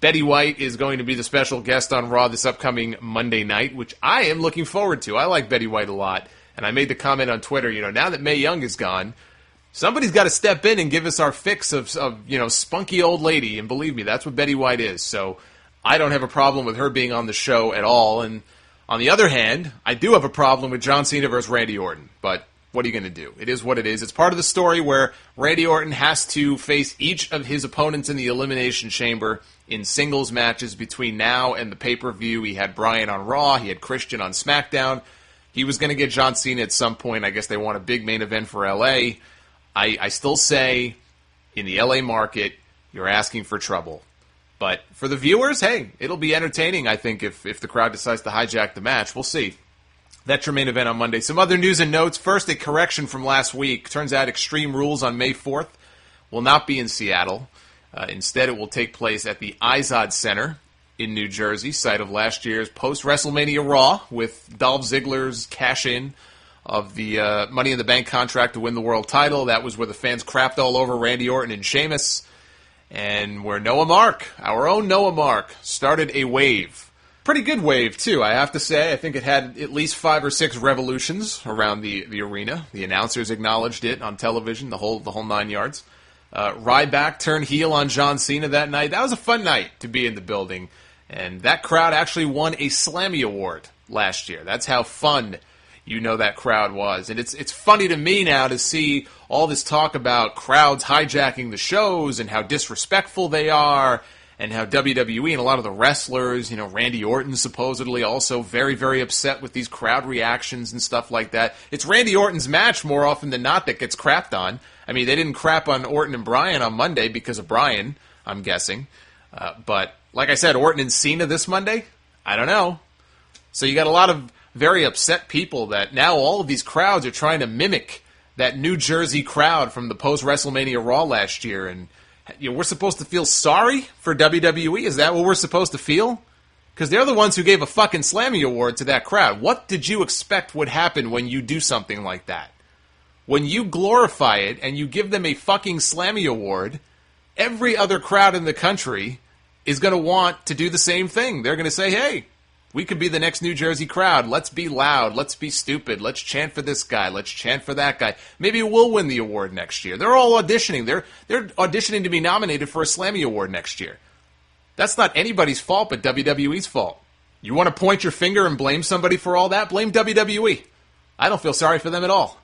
Betty White is going to be the special guest on Raw this upcoming Monday night, which I am looking forward to. I like Betty White a lot, and I made the comment on Twitter, now that Mae Young is gone, somebody's got to step in and give us our fix of spunky old lady, and believe me, that's what Betty White is. So I don't have a problem with her being on the show at all, and on the other hand, I do have a problem with John Cena versus Randy Orton, but what are you going to do? It is what it is. It's part of the story where Randy Orton has to face each of his opponents in the Elimination Chamber in singles matches between now and the pay-per-view. He had Bryan on Raw. He had Christian on SmackDown. He was going to get John Cena at some point. I guess they want a big main event for L.A. I still say, in the L.A. market, you're asking for trouble. But for the viewers, hey, it'll be entertaining, I think, if the crowd decides to hijack the match. We'll see. That's your main event on Monday. Some other news and notes. First, a correction from last week. Turns out Extreme Rules on May 4th will not be in Seattle. Instead, it will take place at the Izod Center in New Jersey, site of last year's post-WrestleMania Raw, with Dolph Ziggler's cash-in of the Money in the Bank contract to win the world title. That was where the fans crapped all over Randy Orton and Sheamus, and where Noah Mark, our own Noah Mark, started a wave. Pretty good wave, too, I have to say. I think it had at least 5 or 6 revolutions around the arena. The announcers acknowledged it on television, the whole 9 yards. Ryback turned heel on John Cena that night. That was a fun night to be in the building. And that crowd actually won a Slammy Award last year. That's how fun that crowd was. And it's funny to me now to see all this talk about crowds hijacking the shows and how disrespectful they are, and how WWE and a lot of the wrestlers, Randy Orton supposedly also very, very upset with these crowd reactions and stuff like that. It's Randy Orton's match more often than not that gets crapped on. I mean, they didn't crap on Orton and Bryan on Monday because of Bryan, I'm guessing. But like I said, Orton and Cena this Monday? I don't know. So you got a lot of very upset people that now all of these crowds are trying to mimic that New Jersey crowd from the post-WrestleMania Raw last year, and we're supposed to feel sorry for WWE? Is that what we're supposed to feel? Because they're the ones who gave a fucking Slammy Award to that crowd. What did you expect would happen when you do something like that? When you glorify it and you give them a fucking Slammy Award, every other crowd in the country is going to want to do the same thing. They're going to say, hey, we could be the next New Jersey crowd. Let's be loud. Let's be stupid. Let's chant for this guy. Let's chant for that guy. Maybe we'll win the award next year. They're all auditioning. They're auditioning to be nominated for a Slammy Award next year. That's not anybody's fault but WWE's fault. You want to point your finger and blame somebody for all that? Blame WWE. I don't feel sorry for them at all.